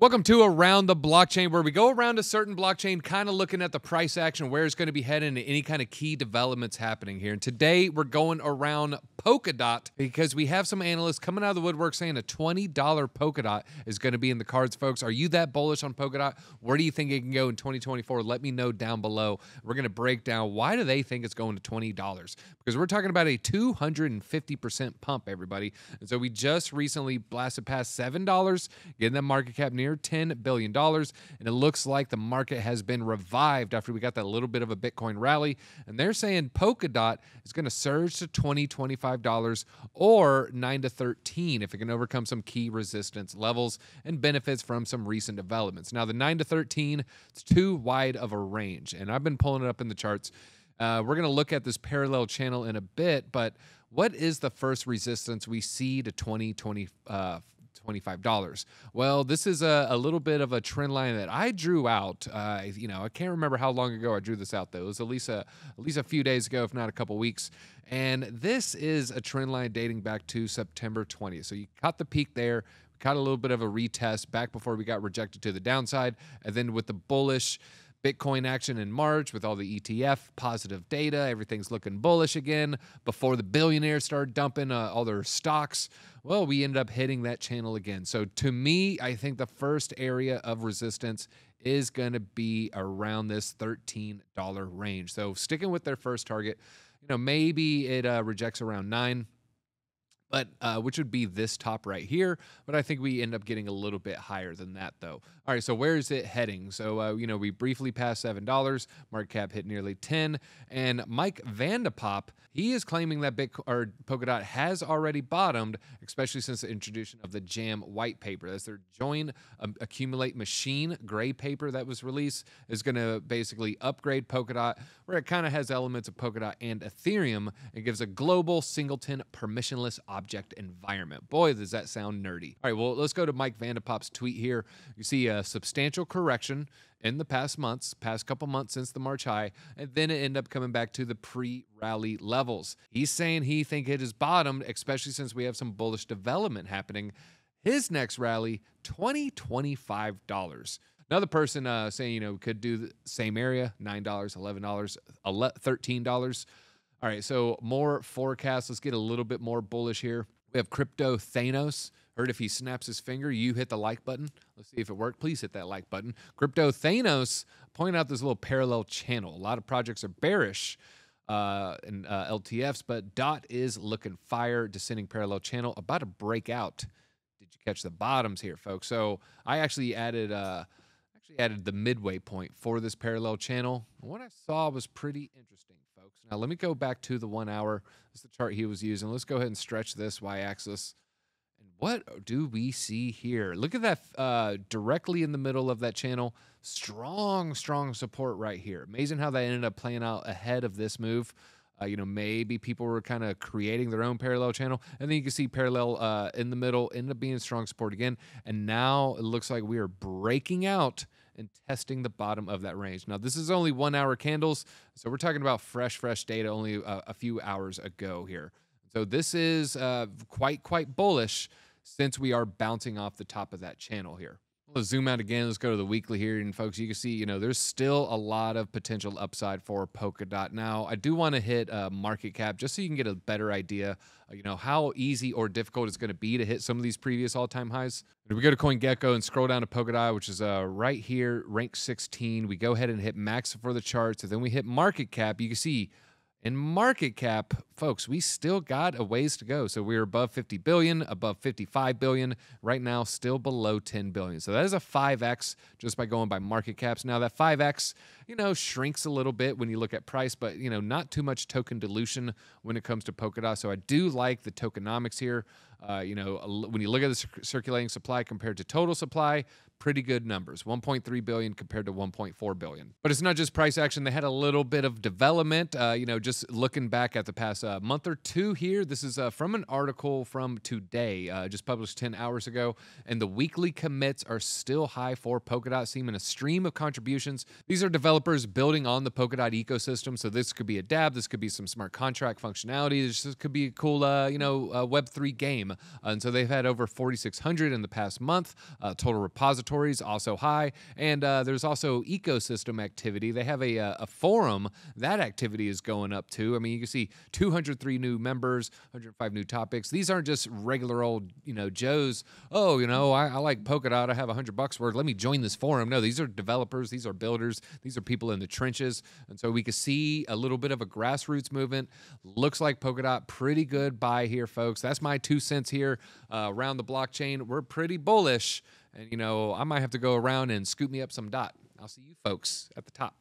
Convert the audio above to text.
Welcome to Around the Blockchain, where we go around a certain blockchain, kind of looking at the price action, where it's going to be heading, and any kind of key developments happening here. And today we're going around Polkadot because we have some analysts coming out of the woodwork saying a $20 Polkadot is going to be in the cards, folks. Are you that bullish on Polkadot? Where do you think it can go in 2024? Let me know down below. We're going to break down why do they think it's going to $20, because we're talking about a 250% pump, everybody. And so we just recently blasted past $7, getting that market cap near $10 billion, and it looks like the market has been revived after we got that little bit of a Bitcoin rally, and they're saying Polkadot is going to surge to $20, $25 or $9 to $13 if it can overcome some key resistance levels and benefits from some recent developments. Now, the 9 to 13, it's too wide of a range, and I've been pulling it up in the charts. We're going to look at this parallel channel in a bit, but what is the first resistance we see to $25? Well, this is a little bit of a trend line that I drew out. I can't remember how long ago I drew this out, though. It was at least a few days ago, if not a couple weeks. And this is a trend line dating back to September 20th. So you caught the peak there. We caught a little bit of a retest back before we got rejected to the downside. And then with the bullish Bitcoin action in March with all the ETF positive data, everything's looking bullish again. Before the billionaires started dumping all their stocks, well, we ended up hitting that channel again. So to me, I think the first area of resistance is going to be around this $13 range. So sticking with their first target, maybe it rejects around 9. But which would be this top right here. But I think we end up getting a little bit higher than that, though. All right, so where is it heading? So, we briefly passed $7. Market cap hit nearly 10. And Mike Vandepop, he is claiming that Polkadot has already bottomed, especially since the introduction of the JAM white paper. That's their Join Accumulate Machine gray paper that was released. Is going to basically upgrade Polkadot, where it kind of has elements of Polkadot and Ethereum. It gives a global singleton permissionless object environment. Boy, does that sound nerdy. All right, well, let's go to Mike Vandepop's tweet here. You see a substantial correction in the past couple months since the March high, and then it ended up coming back to the pre-rally levels. He's saying he think it has bottomed, especially since we have some bullish development happening. His next rally, $25. Another person saying, could do the same area, $9, $11, $13. All right, so more forecasts. Let's get a little bit more bullish here. We have Crypto Thanos. Heard if he snaps his finger, you hit the like button. Let's see if it worked. Please hit that like button. Crypto Thanos pointing out this little parallel channel. A lot of projects are bearish in LTFs, but DOT is looking fire. Descending parallel channel about to break out. Did you catch the bottoms here, folks? So I actually added the midway point for this parallel channel. What I saw was pretty interesting, folks. Now, let me go back to the 1 hour. That's the chart he was using. Let's go ahead and stretch this y-axis. And what do we see here? Look at that directly in the middle of that channel. Strong support right here. Amazing how that ended up playing out ahead of this move. Maybe people were kind of creating their own parallel channel. And then you can see parallel in the middle, ended up being strong support again. And now it looks like we are breaking out and testing the bottom of that range. Now, this is only 1 hour candles. So we're talking about fresh data only a few hours ago here. So this is quite bullish since we are bouncing off the top of that channel here. Let's zoom out again. Let's go to the weekly here. And folks, you can see, there's still a lot of potential upside for Polkadot. Now, I do want to hit market cap just so you can get a better idea, how easy or difficult it's going to be to hit some of these previous all-time highs. If we go to CoinGecko and scroll down to Polkadot, which is right here, rank 16, we go ahead and hit max for the charts, and then we hit market cap. You can see in market cap, folks, we still got a ways to go. So we're above 50 billion, above 55 billion. Right now, still below 10 billion. So that is a 5x just by going by market caps. Now that 5x, shrinks a little bit when you look at price, but, not too much token dilution when it comes to Polkadot. So I do like the tokenomics here. When you look at the circulating supply compared to total supply, pretty good numbers. 1.3 billion compared to 1.4 billion. But it's not just price action. They had a little bit of development, just looking back at the past month or two here. This is from an article from today, just published 10 hours ago. And the weekly commits are still high for Polkadot, seeing a stream of contributions. These are developers building on the Polkadot ecosystem. So this could be a dApp. This could be some smart contract functionality. This could be a cool, Web3 game. And so they've had over 4,600 in the past month, total repository inventories also high, and there's also ecosystem activity. They have a forum. That activity is going up too. I mean, you can see 203 new members, 105 new topics. These aren't just regular old, Joes. Oh, I like Polkadot. I have $100 worth. Let me join this forum. No, these are developers. These are builders. These are people in the trenches. And so we can see a little bit of a grassroots movement. Looks like Polkadot, pretty good buy here, folks. That's my 2 cents here around the blockchain. We're pretty bullish. And, I might have to go around and scoop me up some DOT. I'll see you folks at the top.